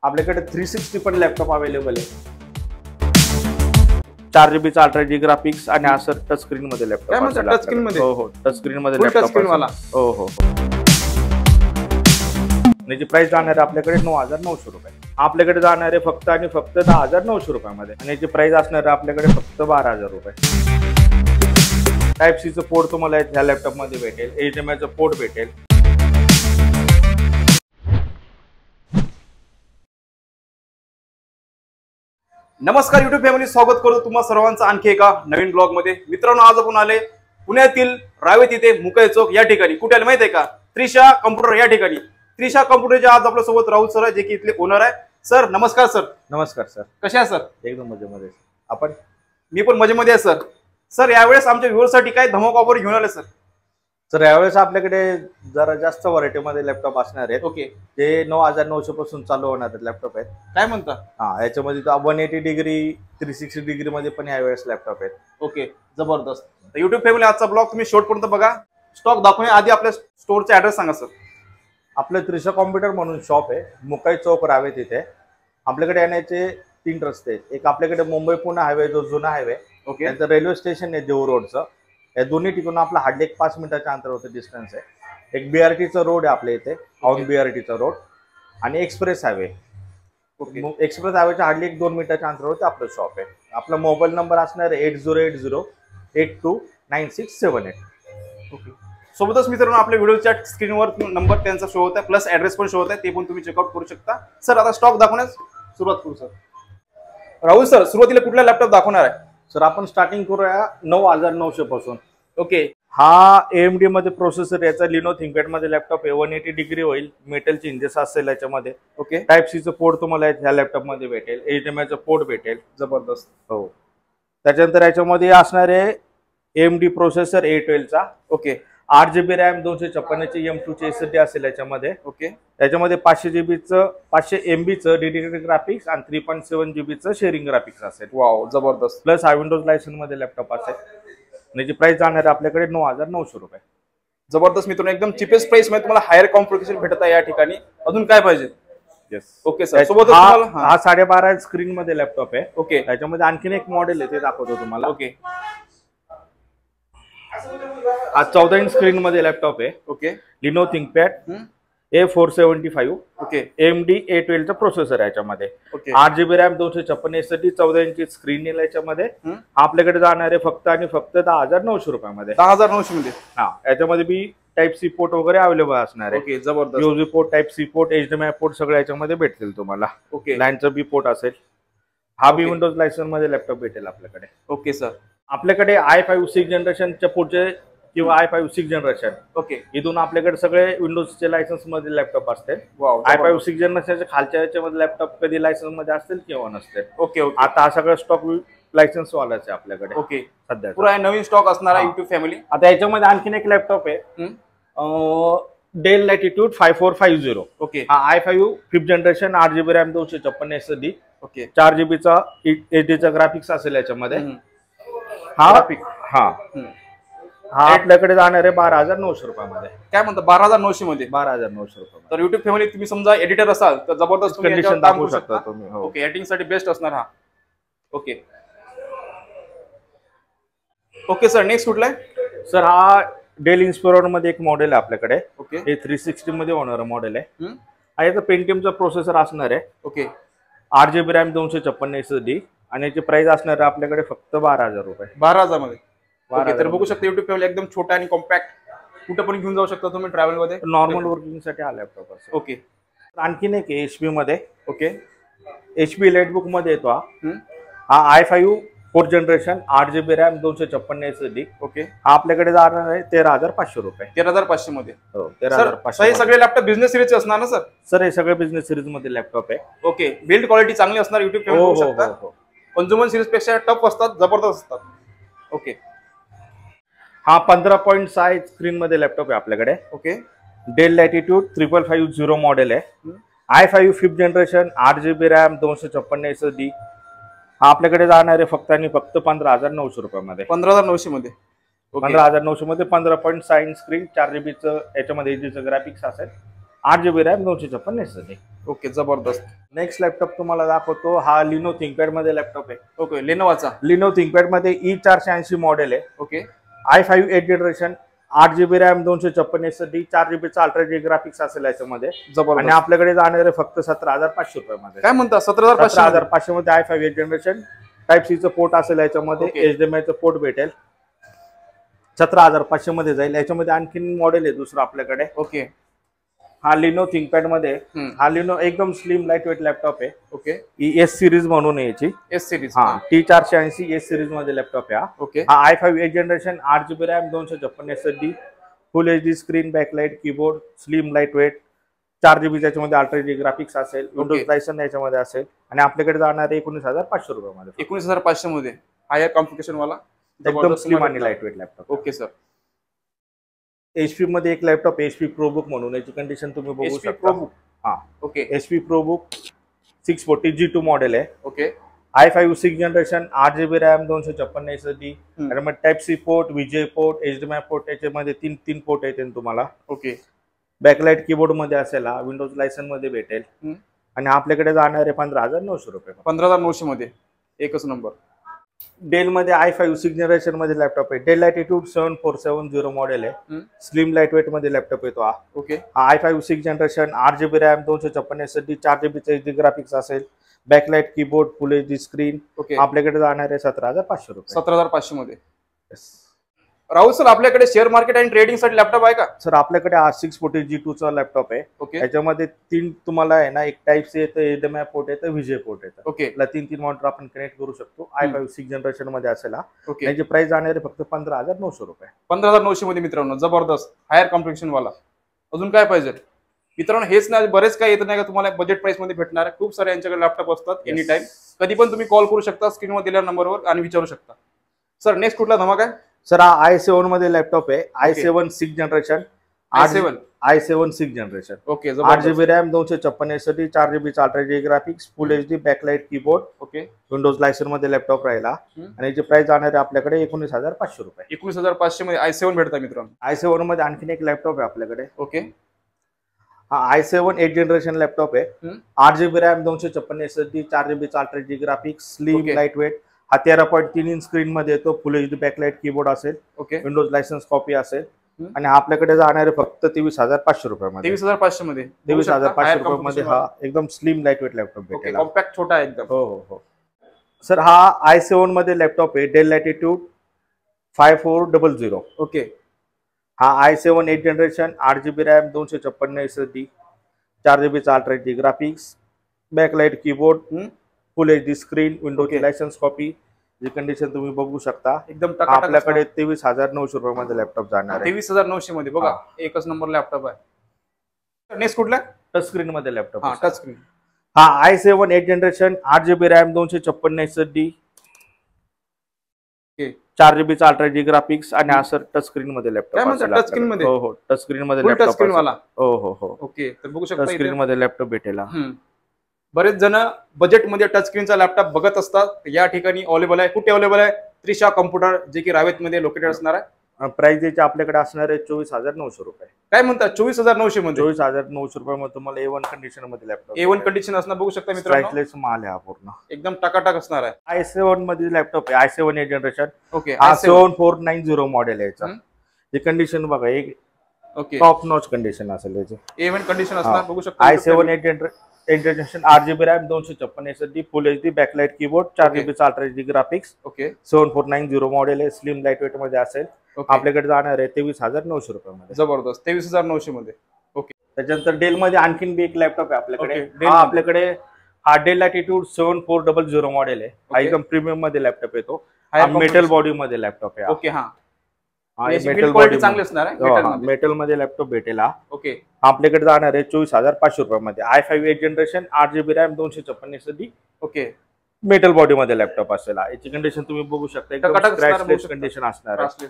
आपल्याकडे 360 पण laptop available आहे. 4 GB चा अल्ट्रा जी ग्राफिक्स आणि असं टच स्क्रीन मध्ये लॅपटॉप. काय म्हणता टच स्क्रीन मध्ये? हो हो टच स्क्रीन मध्ये टच स्क्रीन वाला. हो हो. याची प्राइस जाणार आहे आपल्याकडे 9,900 रुपये. आपल्याकडे जाणार आहे फक्त आणि फक्त 10,900 रुपयामध्ये आणि याची प्राइस असणार आहे आपल्याकडे फक्त 12,000 रुपये. टाइप सी चं पोर्ट तुम्हाला ह्या लॅपटॉप मध्ये भेटेल. HDMI चं पोर्ट भेटेल. नमस्कार युट्यूब फॅमिली, स्वागत करतो तुम्हा सर्वांचं आणखी एका नवीन ब्लॉग मध्ये. मित्रांनो, आज आपण आले पुण्यातील रावेत इथे मुकई चौक या ठिकाणी. कुठे आले माहिती आहे का? त्रिशा कम्प्युटर या ठिकाणी. त्रिशा कम्प्युटरच्या आज आपल्या सोबत राहुल सर आहे, जे की इथले ओनर आहे. सर नमस्कार. सर नमस्कार. सर कसे आहे? सर एकदम मजेमध्ये. आपण? मी पण मजेमध्ये आहे सर. सर यावेळेस आमच्या व्ह्यूअरसाठी काय धमाक ऑफर घेऊन आले सर? सर यावेळेस आपल्याकडे जरा जास्त व्हरायटी मध्ये लॅपटॉप असणार आहेत. ओके. ते 9,900 पासून चालू होणार लॅपटॉप आहेत. काय म्हणता? हा, याच्यामध्ये 180 डिग्री 360 डिग्री मध्ये पण यावेळेस लॅपटॉप आहेत. ओके, जबरदस्त. युट्यूब फॅमिली, आजचा ब्लॉग तुम्ही शेवटपर्यंत बघा. स्टॉक दाखवण्या आधी आपल्या स्टोअरचा ऍड्रेस सांगा सर. आपलं त्रिशा कॉम्प्युटर म्हणून शॉप आहे, मुकई चौक रावेत इथे. आपल्याकडे येण्याचे 3 रस्ते आहेत. एक आपल्याकडे मुंबई पुणे हायवे, जो जुना हायवे. ओके. त्याचं रेल्वे स्टेशन आहे देऊ रोडचं. या दोन्ही ठिकाणून आपला हार्डली 5 मिनिटाच्या अंतरावरती डिस्टन्स आहे. एक BRTचा रोड आहे आपल्या इथे, ऑन BRTचा रोड, आणि एक्सप्रेस हायवे. एक्सप्रेस हायवेच्या हार्डली 1-2 मिनिटाच्या अंतरावरती आपलं शॉप आहे. आपला मोबाईल नंबर असणार आहे 8080829678. ओके. सोबतच मित्रांनो, आपल्या व्हिडिओच्या स्क्रीनवर नंबर त्यांचा शो होता, प्लस ऍड्रेस पण शो होता, ते पण तुम्ही चेकआउट करू शकता. सर आता स्टॉक दाखवण्यास सुरुवात करू. सर राहुल सर, सुरुवातीला कुठला लॅपटॉप दाखवणार आहे? सर आपण स्टार्टिंग करूया 9,900 पासून. ओके. हा AMD मध्ये प्रोसेसर, याचा लिनो थिंकपॅड मध्ये लॅपटॉप आहे. 180 डिग्री होईल, मेटल चेंजेस असेल याच्यामध्ये. ओके. टाइप सी चं पोर्ट तुम्हाला ह्या लॅपटॉप मध्ये भेटेल. HDMI चं पोर्ट भेटेल. जबरदस्त. हो. त्याच्यानंतर याच्यामध्ये असणार आहे AMD प्रोसेसर A12 चा. ओके. 8GB रॅम, 256 M2 ची SSD असेल याच्यामध्ये. ओके. त्याच्यामध्ये 500 MB चं डेडिकेटेड ग्राफिक्स आणि 3.7 GB चं शेअरिंग ग्राफिक्स असेल. वाव, जबरदस्त. प्लस हा विंडोज लायसन्स मध्ये लॅपटॉप असेल. याची प्राइस जाणार आहे आपल्याकडे 9,900 रुपये. जबरदस्त मित्रांनो, एकदम चिपेस्ट प्राइस मध्ये तुम्हाला हायर कॉम्प्युटेशन भेटत आहे या ठिकाणी. अजून काय पाहिजे? येस. Okay sir. सोबत हा 12.5 स्क्रीन मध्ये लॅपटॉप आहे. ओके. त्याच्यामध्ये आणखीन एक मॉडेल आहे, ते दाखवतो तुम्हाला. ओके. हा 14 इंच स्क्रीन मध्ये लॅपटॉप आहे. Okay. Lenovo ThinkPad A475. Okay. AMD A12 चा प्रोसेसर आहे याच्यामध्ये. ओके. 8GB रॅम, 256 SSD, 14 इंची स्क्रीन येईल याच्यामध्ये. आपल्याकडे जाणार आहे फक्त आणि फक्त 10,900 रुपयामध्ये. 10,900 मध्ये. हा, याच्यामध्ये बी टाइप सी पोर्ट वगैरे अवेलेबल असणार आहे. ओके, जबरदस्त. USB पोर्ट, type C port, HDMI port सगळं याच्यामध्ये भेटतील तुम्हाला. ओके. लाईनचं बी पोर्ट असेल. हा बी विंडोज लायसन्स मध्ये लॅपटॉप भेटेल आपल्याकडे. Okay sir. आपल्याकडे i5 6 जनरेशनच्या पुढचे किंवा i5 6 जनरेशन. ओके. इथून आपल्याकडे सगळे विंडोजचे लायसन्स मध्ये लॅपटॉप असते. i5 6 जनरेशनच्या खालच्या याच्यामध्ये लॅपटॉप कधी लायसन्स मध्ये असतील किंवा नसते. ओके. ओके. आता हा सगळा स्टॉक लायसन्स वालाच आहे आपल्याकडे. ओके. सध्या पुरा नवीन स्टॉक असणार आहे युट्यूब फॅमिली. आता याच्यामध्ये आणखीन एक लॅपटॉप आहे, डेल लॅटिट्यूड 5450. ओके. हा i5 5th generation, 8GB RAM, 256 SSD. Okay. 4GB चा HDचा ग्राफिक्स असेल याच्यामध्ये. हा आपल्याकडे जाणार आहे 12,900 रुपयामध्ये. काय म्हणता? 12,900 मध्ये. 12,900 रुपये. तर युट्यूब फॅमिली, तुम्ही समजा एडिटर असाल तर जबरदस्त कंडिशन दाखवू शकता तुम्ही. ओके. एडिटिंग साठी बेस्ट असणार हा. ओके. ओके सर, नेक्स्ट कुठला आहे? सर हा डेल इन्स्पिरर मध्ये एक मॉडेल आहे आपल्याकडे. ओके. हे 360 मध्ये होणारं मॉडेल आहे. हा याचा पेंटियमचा प्रोसेसर असणार आहे. ओके. 8GB रॅम, 256 SSD, आणि याची प्राइस असणार आहे आपल्याकडे फक्त 12,000 रुपये. 12,000 मध्ये. ओके. तर बघू शकता युट्यूब फॅमिली, एकदम छोटा आणि कॉम्पॅक्ट, कुठे पण घेऊन जाऊ शकता तुम्ही ट्रॅव्हल मध्ये. नॉर्मल वर्किंग साठी हा लॅपटॉप असेल. ओके. आणखीन एक HP मध्ये. ओके. HP लाइटबुक मध्ये येतो हा i5 4th generation, 8GB RAM, 256 SSD. Okay. हा आपल्याकडे जाणार आहे 13,500 रुपये. 13,500 मध्ये. हो, 13,500. हे सगळे लॅपटॉप बिझनेस सिरीजचे असणार ना सर? सर हे सगळे बिझनेस सिरीज मध्ये लॅपटॉप आहे. ओके. बिल्ड क्वालिटी चांगली असणार युट्यूब फॅमिली, बघू शकता. कंझ्युमर सिरीज पेक्षा टफ असतात, जबरदस्त असतात. ओके. हा 15.6 स्क्रीन मध्ये लॅपटॉप आहे आपल्याकडे. ओके. डेल लॅटिट्यूड 5550 मॉडेल आहे. i5 5th generation, 8GB RAM, 256 SSD. हा आपल्याकडे जाणार आहे फक्त आणि फक्त 15,900 रुपयामध्ये. 15,900 मध्ये. 15,900 मध्ये 15.6 इंच स्क्रीन, 4GB चं याच्यामध्ये HDचं ग्राफिक्स असेल. 8 GB रॅम 256 SSD. ओके, जबरदस्त. नेक्स्ट लॅपटॉप तुम्हाला दाखवतो. हा लिनो थिंकपॅड मध्ये लॅपटॉप आहे. ओके, लेनोवाचा लिनो थिंकपॅड मध्ये E480 मॉडेल आहे. Okay, i5 8 generation, 8 GB RAM 256 SSD, 4 GB चा अल्ट्रा जी ग्राफिक्स असेल याच्यामध्ये. आणि जबरदस्त. आपल्याकडे जाणार आहे फक्त 17,500 रुपयामध्ये. काय म्हणता 17,500? 17,500 मध्ये i5 8 जनरेशन, टाइप सी चं पोर्ट असेल याच्यामध्ये, Okay. HDMI चं पोर्ट भेटेल. 17,500 मध्ये जाईल. याच्यामध्ये आणखीन मॉडेल आहे दुसरं आपल्याकडे. ओके, हा लिनो थिंकपॅड मध्ये, हा लिनो एकदम स्लिम लाईट वेट लॅपटॉप आहे. ओके, एस सिरीज म्हणून आहे याची. S series. हा T480 एस सिरीज मध्ये लॅपटॉप आहे. ओके, हा i5 8 generation, 8 GB RAM 256 SSD, full HD screen, backlight, keyboard, slim light weight, 4 GB त्याच्यामध्ये अल्ट्रा जी ग्राफिक्स असेल, विंडोज लायसन याच्यामध्ये असेल. आणि आपल्याकडे जाणार आहे 19,500 रुपयामध्ये. 19,500 मध्ये हायर कॉम्प्लिकेशन वाला एकदम स्लिम आणि light weight laptop. Okay sir. HP मध्ये एक लॅपटॉप HP ProBook म्हणून, याची कंडिशन तुम्ही बघू HP शकता. ProBook. हा okay, HP ProBook 640 G2 model आहे. Okay, i5 6 generation, 8 GB RAM 256 SSD, आणि मग type C port, VGA port, HDMI port, याच्यामध्ये तीन पोर्ट येतील तुम्हाला. ओके, बॅकलाइट कीबोर्ड मध्ये असेल, हा विंडोज लायसन मध्ये भेटेल. आणि आपल्याकडे जाणार आहे 15,900 रुपये. 15,900 मध्ये एकच नंबर. डेल मध्ये i5 6 जनरेशन मध्ये लॅपटॉप आहे. डेल लॅटिट्यूड 7470 मॉडेल आहे. स्लिम लाईट वेट मध्ये लॅपटॉप येतो हा. ओके, हा i5 6 generation, 8 GB RAM 256 SSD, 4 GB चा HD ग्राफिक्स असेल, backlight keyboard, full HD screen. Okay, आपल्याकडे जाणार आहे 17,500 रुपये. 17,500 मध्ये. राहुल सर, आपल्याकडे शेअर मार्केट आणि ट्रेडिंग साठी लॅपटॉप आहे का? सर आपल्याकडे हा 640 G2 चा लॅपटॉप आहे. ओके, याच्यामध्ये तीन तुम्हाला आहे ना, एक टाइप सी येतं, HDMI पोर्ट येतं, VGA पोर्ट येतं. ओके, याला तीन मॉनिटर आपण कनेक्ट करू शकतो. i5 6 जनरेशन मध्ये असेल हा. ओके, याची प्राइस जाणार आहे फक्त 15,900 रुपये. 15,900 मध्ये मित्रांनो, जबरदस्त हायर कॉम्प्लिकेशन वाला. अजून काय पाहिजे मित्रांनो? हेच नाही, बरेच काय येत नाही का तुम्हाला बजेट प्राइस मध्ये भेटणार आहे. खूप सारे यांच्याकडे लॅपटॉप असतात. एनी टाइम कधी पण तुम्ही कॉल करू शकता स्क्रीनवर दिलेल्या नंबरवर आणि विचारू शकता. सर नेक्स्ट कुठला धमाका आहे? सर हा i7 मध्ये लॅपटॉप आहे. i7 6 generation, i7 6 generation. Okay, 8 GB RAM 256 SSD, 4 GB चा ultra G graphics, full HD backlight keyboard. Okay, Windows licence मध्ये लॅपटॉप राहिला. आणि याची प्राइस जाणार आहे आपल्याकडे 19,500 रुपये. 19,500 मध्ये i7 भेटतात मित्रांनो. i7 मध्ये आणखीन एक लॅपटॉप आहे आपल्याकडे. ओके, हा i7 8 जनरेशन लॅपटॉप आहे. 8 GB रॅम 256 SSD, 4 GB चा ultra G graphics, slim light weight. हा 13.3 इंच स्क्रीन मध्ये येतो, फुल HD बॅकलाइट कीबोर्ड असेल, ओके, विंडोज लायसन्स कॉपी असेल. आणि हा आपल्याकडे जाणार आहे फक्त 23,500 रुपयामध्ये. 23,500 मध्ये. 23,500 रुपयामध्ये हा एकदम slim light weight laptop okay, भेटेल. कॉम्पॅक्ट छोटा आहे एकदम. हो हो हो. सर हा i7 मध्ये लॅपटॉप आहे. Dell Latitude 5400. ओके, हा i7 8 generation, 8 GB RAM 256 SSD, 4 GB चा ultra G graphics, backlight keyboard, full HD screen, Windows licence copy. जी कंडिशन तुम्ही बघू शकता. एकदम आपल्याकडे 23,900 रुपयामध्ये लॅपटॉप जाणार आहे. 23,900 मध्ये बघा, एकच नंबर लॅपटॉप आहे. नेक्स्ट कुठला? टच स्क्रीन मध्ये लॅपटॉप. हा, टच स्क्रीन. हा i7 8 generation, 8 GB RAM 256 SSD, 4 GB चा अल्ट्रा जी ग्राफिक्स. आणि असं टच स्क्रीन मध्ये लॅपटॉप. टच स्क्रीन मध्ये? हो हो, टच स्क्रीन मध्ये टच लॅपटॉप स्क्रीन वाला. हो हो हो. ओके, तर बघू टच शकता स्क्रीन मध्ये लॅपटॉप भेटेल. बरेच जण बजेट मध्ये टच स्क्रीनचा लॅपटॉप बघत असतात. या ठिकाणी अवेलेबल आहे. कुठे अवेलेबल आहे? त्रिशा कॉम्प्युटर, जे की रावेत मध्ये लोकेटेड असणार आहे. प्राइस याची आपल्याकडे असणार आहे 24,900 रुपये. काय म्हणतात? 24,900 मध्ये? 24,900 रुपयामध्ये तुम्हाला A1 कंडिशन मध्ये लॅपटॉप. A1 कंडिशन असणार, बघू शकता मित्रांनो. प्राइसलेस माल आहे हा पूर्ण. एकदम टकाटक असणार आहे. i7 मध्ये लॅपटॉप आहे. i7 8 generation. Okay, i7490 model आहे याचा. ही कंडिशन बघा, एक ओके, टॉप नॉच कंडिशन असेल याची. A1 कंडिशन असणार, बघू शकता. i7 8 generation, 8 GB RAM 256 SSD, full HD backlight keyboard, 4 GB चा ultra G graphics. Okay, 7490 model आहे. स्लिम लाईट वेट मध्ये असेल. आपल्याकडे जाणार आहे 23,900 रुपयामध्ये. जबरदस्त, 23,900 मध्ये. ओके, त्याच्यानंतर डेल मध्ये आणखीन बी एक लॅपटॉप आहे आपल्याकडे. आपल्याकडे हा डेल लॅटिट्यूड 7400 मॉडेल आहे. हा एकदम प्रीमियम मध्ये लॅपटॉप येतो. मेटल बॉडी मध्ये लॅपटॉप आहे. ओके, हा मेटल क्वालिटी चांगली असणार आहे. मेटल मध्ये लॅपटॉप भेटेल. ओके, आपल्याकडे जाणार आहे 24,500 रुपयामध्ये. i5 8 generation, 8 GB RAM 256 SSD. Okay, metal body मध्ये लॅपटॉप असेल. याची कंडिशन तुम्ही बघू शकता, कंडिशन असणार आहे.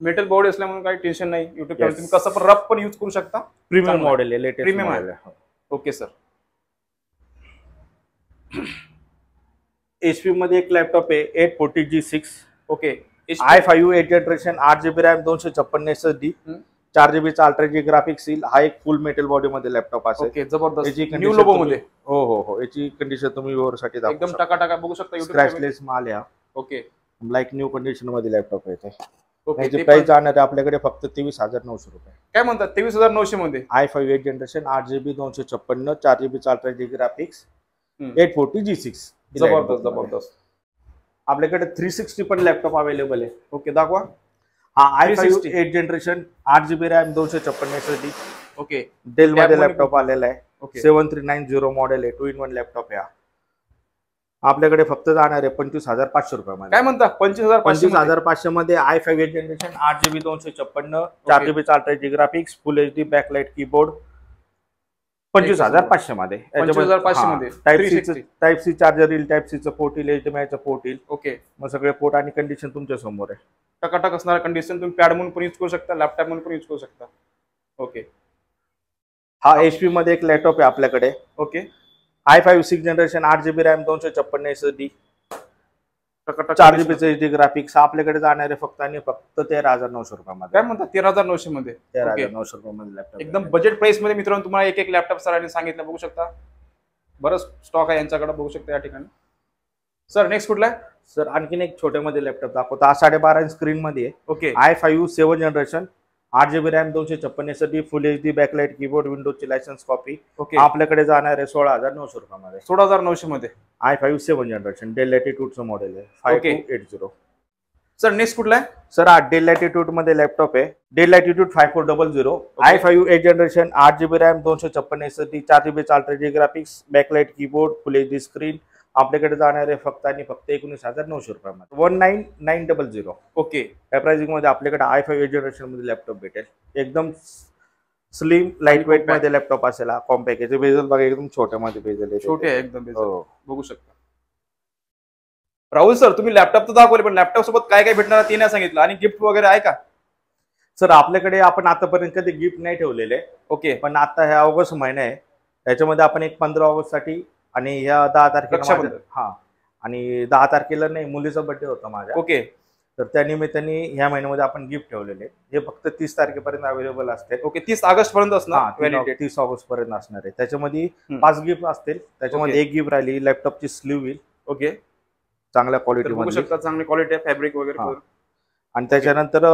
मेटल बॉडी असल्यामुळे काही टेन्शन नाही. युट्यूब तुम्ही कसं पण रफ पण यूज करू शकता. प्रीमियम मॉडेल आहे, लेटेस्ट प्रीमियम मॉडेल आहे. Okay sir. HP मध्ये एक लॅपटॉप आहे 840G6. Okay, i5 8 generation, 8 GB RAM 256 SSD, 4GB ultra G graphics येईल. हा एक फुल मेटल बॉडी मध्ये लॅपटॉप असेल. ओके जबरदस्त याची न्यू condition लोगो तुम्ही- मध्ये हो याची कंडिशन तुम्ही व्यवहारासाठी एकदम टकाटका बघू शकता YouTube स्क्रॅचलेस माल आहे. ओके लाईक न्यू कंडिशन मध्ये लॅपटॉप येते. ओके याची ते प्राइस पण- जाणार आहे आपल्याकडे फक्त 23,900 रुपये. काय म्हणतात 23,900 मध्ये i5 8 generation 8GB 256 4GB ultra G graphics हम्म. 840 G6. जबरदस्त आपल्याकडे 360 पण लॅपटॉप अवेलेबल आहे. ओके दाखवा. हा i5 360 8 generation 8GB RAM 256 SSD okay Dell मध्ये मध्ये लॅपटॉप आलेला आहे. ओके 7390 मॉडेल आहे. 2-in-1 लॅपटॉप आहे. आपल्याकडे फक्त जाणार आहे 25,500 रुपयामध्ये. काय म्हणता 25,500 25,500 मध्ये i5 8 generation 8GB 256 4GB ultra G graphics full HD backlight keyboard 25,500 मध्ये. 25,500 मध्ये. टाइप सी चार्जर येईल, टाइप सी चं पोर्ट येईल, HDMI चं पोर्ट येईल. ओके मग सगळे पोर्ट आणि कंडिशन तुमच्या समोर आहे. टकाटक असणारा कंडिशन तुम्ही पॅड म्हणून पण यूज करू शकता लॅपटॉप म्हणून पण यूज करू शकता. ओके हा HP मध्ये एक लॅपटॉप आहे आपल्याकडे. Okay i5 6 generation 8GB RAM 256 SSD टकाटक 4GB HD ग्राफिक्स आपल्याकडे जाणार आहे फक्त आणि फक्त 13,900 रुपयामध्ये. काय म्हणतात 13,900 मध्ये. 13,900 रुपयामध्ये लॅपटॉप एकदम बजेट प्राइस मध्ये मित्रांनो तुम्हाला एक लॅपटॉप सरांनी सांगितलं बघू शकता. बरंच स्टॉक आहे यांच्याकडे बघू शकता या ठिकाणी. सर नेक्स्ट कुठला आहे. सर आणखीन एक छोट्यामध्ये लॅपटॉप दाखवतो. हा 12.5 स्क्रीन मध्ये okay i5 7 generation 8GB RAM 256 SSD full HD backlight keyboard विंडोजची लायसन्स कॉपी ओके आपल्याकडे जाणार आहे 16,900 रुपयामध्ये. 16,900 मध्ये. i5 7 जनरेशन डेल लॅटिट्यूडचं मॉडेल आहे. 5280. सर नेक्स्ट कुठला आहे. सर हा डेल लॅटिट्यूड मध्ये लॅपटॉप आहे. Dell Latitude 5400 i5 8 generation 8GB RAM 256 SSD 4GB ultra G graphics backlight keyboard full HD screen आपल्याकडे जाणार आहे फक्त आणि फक्त 19,900 रुपयामध्ये. 19,900. ओके या प्राइसिंग मध्ये आपल्याकडे i5 8 जनरेशन मध्ये लॅपटॉप भेटेल. एकदम स्लिम लाईट वेट मध्ये लॅपटॉप असेल. कॉम्पॅक्ट याचे बेजल बघा एकदम छोट्यामध्ये बेजल आहे. छोटे आहे एकदम बेजल. हो. बघू शकता. राहुल सर तुम्ही लॅपटॉप तर दाखवले पण लॅपटॉप सोबत काय काय भेटणार ते नाही सांगितलं आणि गिफ्ट वगैरे आहे का. सर आपल्याकडे आपण आतापर्यंत कधी गिफ्ट नाही ठेवलेले. ओके पण आता ह्या ऑगस्ट महिना आहे त्याच्यामध्ये आपण एक 15 ऑगस्ट साठी आणि ह्या 10 तारखेला रक्षाबंधन. हा आणि 10 तारखेला नाही मुलीचा बर्थडे होता माझ्या. ओके तर त्या निमित्ताने ह्या महिन्यामध्ये आपण गिफ्ट ठेवलेले. हे फक्त 30 तारखेपर्यंत अवेलेबल असते. ओके 30 ऑगस्ट पर्यंत असणार व्हॅलिडिटी. 30 ऑगस्ट पर्यंत असणार आहे. त्याच्यामध्ये हम्म. 5 गिफ्ट असतील. त्याच्यामध्ये एक गिफ्ट राहिली लॅपटॉपची स्लीव येईल ओके चांगल्या तर क्वालिटी बघू मध्ये. शकता चांगली क्वालिटी आहे फॅब्रिक वगैरे हा. करून. आणि त्याच्यानंतर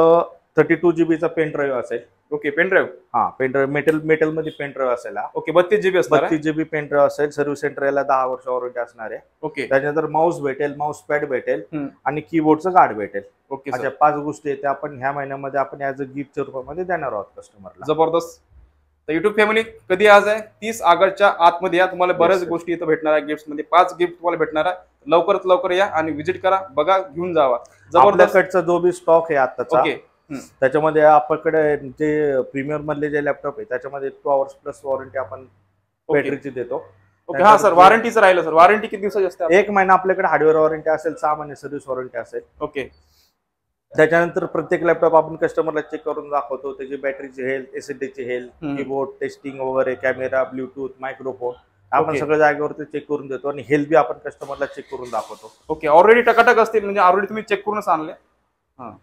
32GB चा पेन ड्राईव्ह असेल. Okay pen drive. हा पेन ड्राईव्ह मेटल मध्ये पेन ड्राईव्ह असेल. ओके 32GB असणार आहे. 32GB पेन ड्राईव्ह असेल. सर्व्हिस सेंटर याला 10 वर्ष वॉरंटी असणार आहे. ओके त्याच्यानंतर माऊस भेटेल, माऊस पॅड भेटेल हम्म. आणि कीबोर्डचं गार्ड भेटेल. ओके अशा सर 5 गोष्टी आहेत त्या आपण ह्या महिन्यामध्ये आपण ऍज अ गिफ्टच्या रूपामध्ये देणार आहोत कस्टमरला. जबरदस्त. तर युट्यूब फॅमिली कधी आज आहे 30 ऑगस्टच्या आतमध्ये या तुम्हाला बऱ्याच sir. गोष्टी इथं भेटणार आहे. गिफ्ट मध्ये 5 गिफ्ट तुम्हाला भेटणार आहे. लवकरात लवकर या आणि व्हिजिट करा बघा घेऊन जावा. जबरदस्त. आपल्याकडचा जो बी स्टॉक आहे आताचा ओके त्याच्यामध्ये आपल्याकडे जे प्रीमियर मधले जे लॅपटॉप आहे त्याच्यामध्ये 2 आवर्स प्लस वॉरंटी आपण बॅटरीची देतो. ओके हा सर वॉरंटीचं राहिलं सर. वॉरंटी किती दिवसाची असते. 1 महिना आपल्याकडे हार्डवेअर वॉरंटी असेल. 6 महिने सर्व्हिस वॉरंटी असेल. ओके त्याच्यानंतर प्रत्येक लॅपटॉप आपण कस्टमरला चेक करून दाखवतो. त्याची बॅटरीची हेल्थ, एसएसडीची हेल्थ, कीबोर्ड टेस्टिंग वगैरे, कॅमेरा, ब्लूटूथ, मायक्रोफोन आपण Okay. सगळ्या जागेवरती चेक करून देतो आणि हेल्थ बी आपण कस्टमरला चेक करून दाखवतो. ओके ऑलरेडी टकाटक असतील म्हणजे ऑलरेडी तुम्ही चेक करूनच आणले.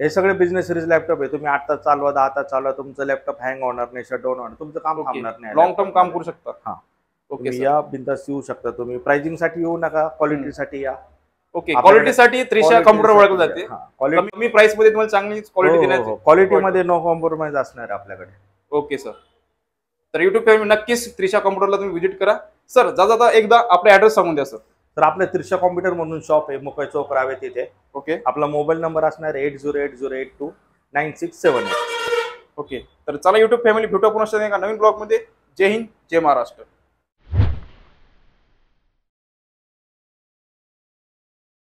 हे सगळे बिझनेस सिरीज लॅपटॉप आहे. तुम्ही 8 तास चालवा, 10 तास चालवा, तुमचं लॅपटॉप हँग होणार नाही, शटडाऊन होणार, तुमचं काम थांबणार नाही. लॉंग टर्म काम करू शकता. हा. ओके तुम्ही या बिंदास येऊ शकता. तुम्ही प्राइसिंग साठी येऊ नका, क्वालिटीसाठी या. ओके क्वालिटीसाठी त्रिशा कॉम्प्युटर ओळखलं जाते. क्वालिटी कमी प्राइस मध्ये तुम्हाला चांगली क्वालिटी देण्याची. क्वालिटीमध्ये नो कॉम्प्रोमाइज असणार आहे आपल्याकडे. Okay sir. तर युट्यूब फॅमिली नक्कीच त्रिशा कॉम्प्युटरला तुम्ही व्हिजिट करा. सर जाता एकदा आपला ऍड्रेस सांगून द्या सर. तर आपलं त्रिशा कॉम्प्युटर म्हणून शॉप आहे मुकई चौक रावे तिथे. ओके आपला मोबाईल नंबर असणार 8080829678. ओके तर चला युट्यूब फॅमिली भेटू पुन्हा एका नवीन ब्लॉग मध्ये. जय हिंद जय महाराष्ट्र.